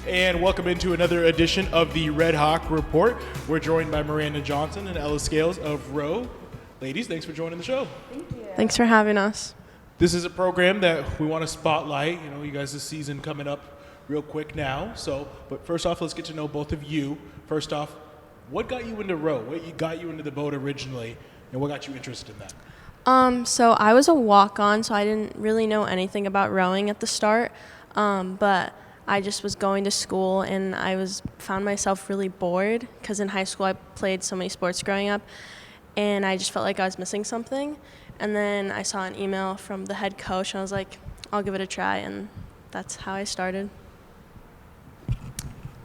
And welcome into another edition of the Redhawk Report. We're joined by Miranda Johnson and Ella Scales of Row. Ladies, thanks for joining the show. Thank you. Thanks for having us. This is a program that we want to spotlight. You know, you guys, this season coming up real quick now. But first off, let's get to know both of you. First off, what got you into row? What got you into the boat originally, and what got you interested in that? So I was a walk-on, so I didn't really know anything about rowing at the start. But I just was going to school, and found myself really bored because in high school I played so many sports growing up, and I just felt like I was missing something. And then I saw an email from the head coach, and I was like, I'll give it a try, and that's how I started.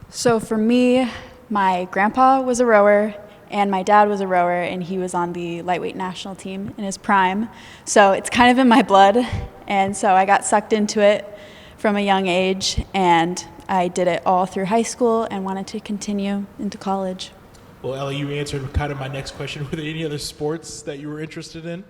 So for me, my grandpa was a rower, and my dad was a rower, and he was on the lightweight national team in his prime. So it's kind of in my blood, and so I got sucked into it from a young age, and I did it all through high school and wanted to continue into college. Well, Ella, you answered kind of my next question. Were there any other sports that you were interested in?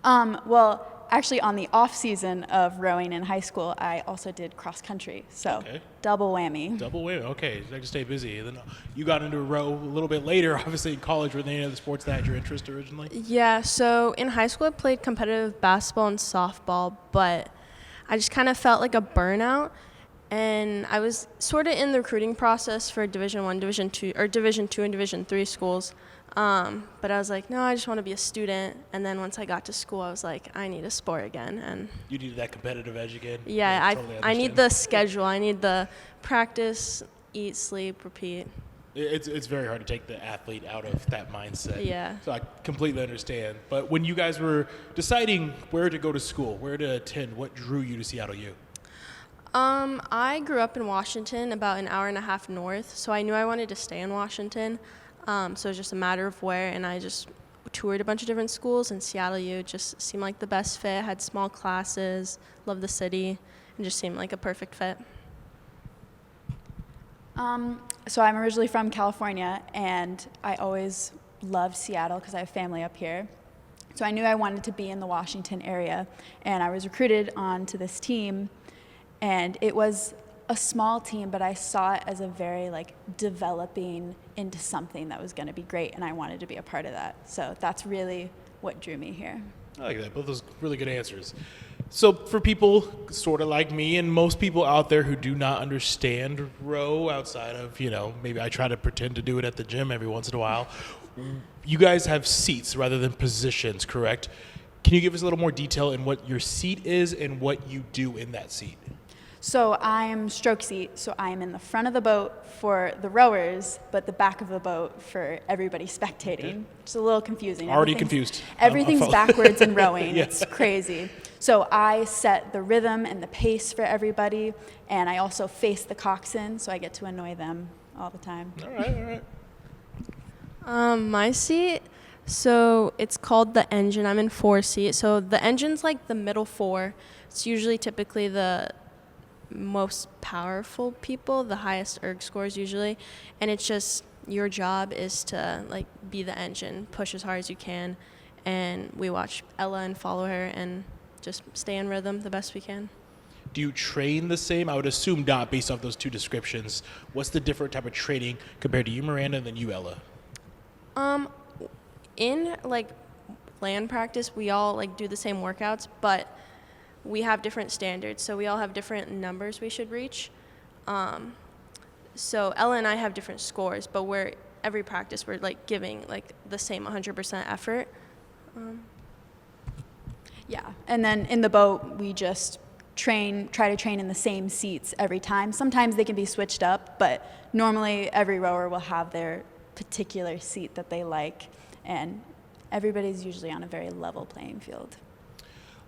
Well, actually, on the off season of rowing in high school, I also did cross country. So Okay. double whammy. Double whammy. Okay, so I can stay busy. And then you got into row a little bit later, obviously in college. Were there any other sports that had your interest originally? Yeah, so in high school I played competitive basketball and softball, but I just kind of felt like a burnout. And I was sort of in the recruiting process for Division I, Division II, or Division II and Division III schools. But I was like, no, I just want to be a student. And then once I got to school, I was like, I need a sport again. And You needed that competitive edge again? yeah, totally I need understand. the schedule. I need the practice, eat, sleep, repeat. It's very hard to take the athlete out of that mindset. Yeah. So I completely understand. But when you guys were deciding where to go to school, where to attend, what drew you to Seattle U? I grew up in Washington, about an hour and a half north, so I knew I wanted to stay in Washington. So it was just a matter of where, and I just toured a bunch of different schools, and Seattle U just seemed like the best fit. Had small classes, loved the city, and just seemed like a perfect fit. So I'm originally from California, and I always loved Seattle because I have family up here. So I knew I wanted to be in the Washington area, and I was recruited onto this team, and it was a small team, but I saw it as a very developing into something that was going to be great, and I wanted to be a part of that. So that's really what drew me here. I like that. Both those really good answers. So for people sort of like me and most people out there who do not understand row outside of, maybe I try to pretend to do it at the gym every once in a while, you guys have seats rather than positions, correct? Can you give us a little more detail in what your seat is and what you do in that seat? So I'm stroke seat, so I am in the front of the boat for the rowers, but the back of the boat for everybody spectating. Okay. It's a little confusing. Already confused. Everything's I'll follow. backwards in rowing. Yeah. It's crazy. So I set the rhythm and the pace for everybody, and I also face the coxswain, so I get to annoy them all the time. All right. My seat, so it's called the engine. I'm in 4 seat. So the engine's like the middle 4. It's usually typically the most powerful people, the highest erg scores usually, and it's just your job is to be the engine, push as hard as you can, and we watch Ella and follow her and just stay in rhythm the best we can. Do you train the same? I would assume not based off those two descriptions. What's the different type of training compared to you, Miranda, than you, Ella? In land practice, we all do the same workouts, but we have different standards, so we all have different numbers we should reach. So Ella and I have different scores, but every practice we're giving the same 100% effort. Yeah, and then in the boat, we just try to train in the same seats every time. Sometimes they can be switched up, but normally every rower will have their particular seat that they like, and everybody's usually on a very level playing field.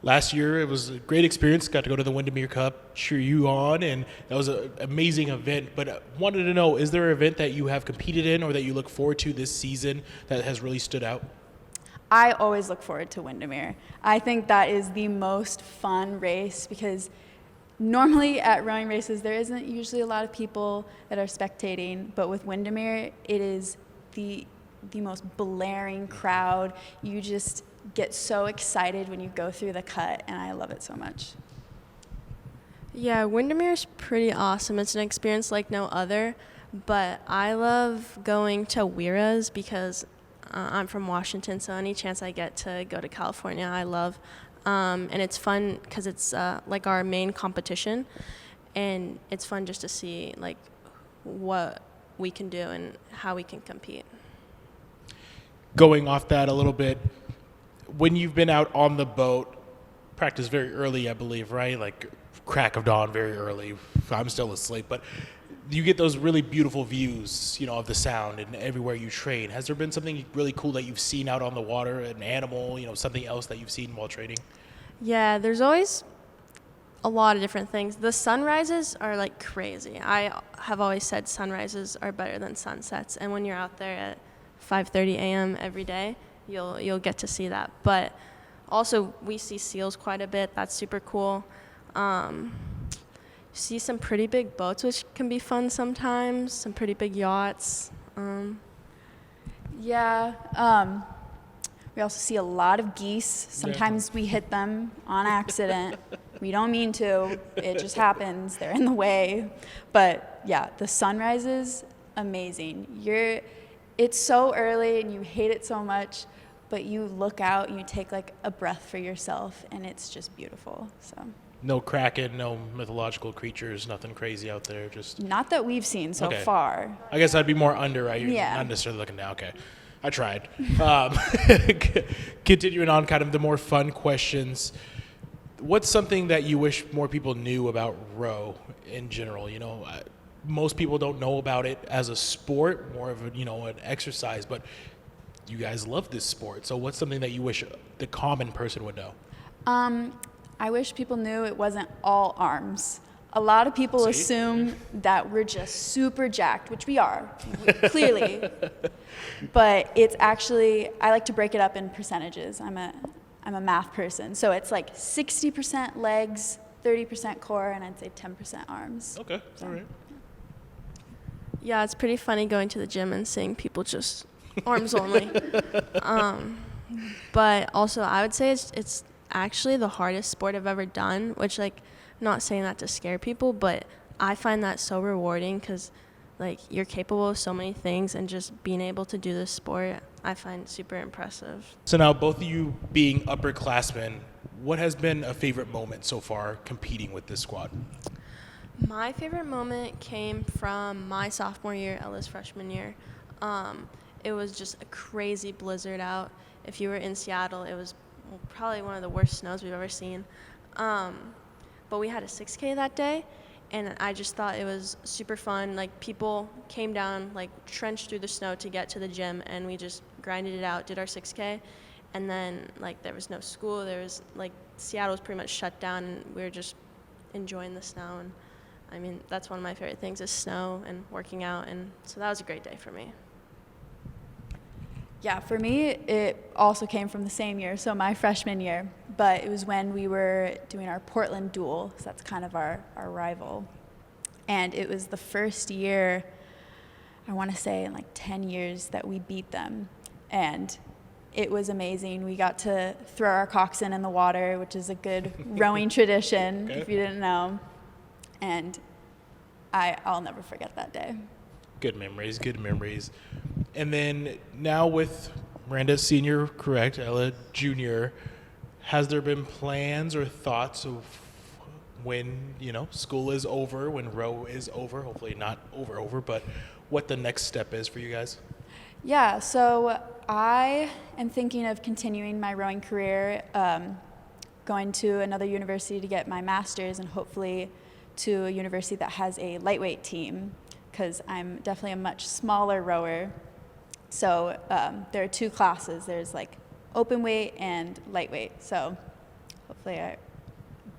Last year, it was a great experience. Got to go to the Windermere Cup, cheer you on, and that was an amazing event. But I wanted to know, is there an event that you have competed in or that you look forward to this season that has really stood out? I always look forward to Windermere. I think that is the most fun race because normally at rowing races, there isn't usually a lot of people that are spectating, but with Windermere, it is the most blaring crowd. get so excited when you go through the cut, and I love it so much. Yeah, Windermere is pretty awesome. It's an experience like no other, but I love going to Wira's because I'm from Washington, so any chance I get to go to California, I love. And it's fun because it's like our main competition, and it's fun just to see like what we can do and how we can compete. Going off that a little bit, when you've been out on the boat, practice very early, I believe, right? Like crack of dawn, very early. I'm still asleep, but you get those really beautiful views, of the sound and everywhere you train. Has there been something really cool that you've seen out on the water, an animal, something else that you've seen while training? Yeah, there's always a lot of different things. The sunrises are like crazy. I have always said sunrises are better than sunsets, and when you're out there at 5:30 a.m. every day, you'll get to see that. But also we see seals quite a bit. That's super cool. See some pretty big boats, which can be fun sometimes. Some pretty big yachts. Yeah. We also see a lot of geese. Sometimes we hit them on accident. We don't mean to. It just happens. They're in the way. But yeah, the sunrises, amazing. It's so early and you hate it so much, but you look out and you take like a breath for yourself, and it's just beautiful. So. No kraken, no mythological creatures, nothing crazy out there. Just not that we've seen so Okay. far. I guess I'd be more under, right? You're Yeah. not necessarily looking down. Okay. I tried. Continuing on kind of the more fun questions, what's something that you wish more people knew about row in general? Most people don't know about it as a sport, more of an exercise, but you guys love this sport. So what's something that you wish the common person would know? I wish people knew it wasn't all arms. A lot of people See? assume that we're just super jacked, which we are, clearly. But it's actually, I like to break it up in percentages. I'm a math person. So it's like 60% legs, 30% core, and I'd say 10% arms. Okay. All right. Yeah, it's pretty funny going to the gym and seeing people just arms only. But also, I would say it's actually the hardest sport I've ever done, which, like, I'm not saying that to scare people, but I find that so rewarding because, like, you're capable of so many things, and just being able to do this sport, I find super impressive. So now, both of you being upperclassmen, what has been a favorite moment so far competing with this squad? My favorite moment came from my sophomore year, Ella's freshman year. It was just a crazy blizzard out. If you were in Seattle, it was probably one of the worst snows we've ever seen. But we had a 6K that day, and I just thought it was super fun. Like, people came down, like, trenched through the snow to get to the gym, and we just grinded it out, did our 6K, and then, like, there was no school. There was, like, Seattle was pretty much shut down, and we were just enjoying the snow. And I mean, that's one of my favorite things is snow and working out, and so that was a great day for me. Yeah, for me, it also came from the same year, so my freshman year. But it was when we were doing our Portland duel, so that's kind of our rival. And it was the first year, I want to say in like 10 years, that we beat them. And it was amazing. We got to throw our coxswain in the water, which is a good rowing tradition, Okay. if you didn't know. And I'll never forget that day. Good memories, good memories. And then now with Miranda Senior, correct, Ella Junior, has there been plans or thoughts of when, school is over, when row is over, hopefully not over, but what the next step is for you guys? Yeah, so I am thinking of continuing my rowing career, going to another university to get my master's, and hopefully to a university that has a lightweight team, because I'm definitely a much smaller rower. So there are two classes. There's like open weight and lightweight. So hopefully I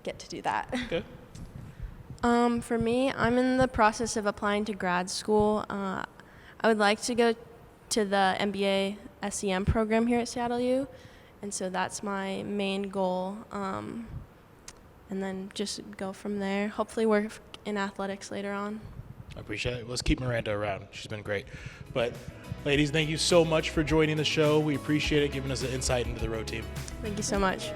get to do that. Okay. For me, I'm in the process of applying to grad school. I would like to go to the MBA SEM program here at Seattle U, and so that's my main goal. And then just go from there. Hopefully work in athletics later on. I appreciate it. Let's keep Miranda around. She's been great. But ladies, thank you so much for joining the show. We appreciate it, giving us an insight into the row team. Thank you so much.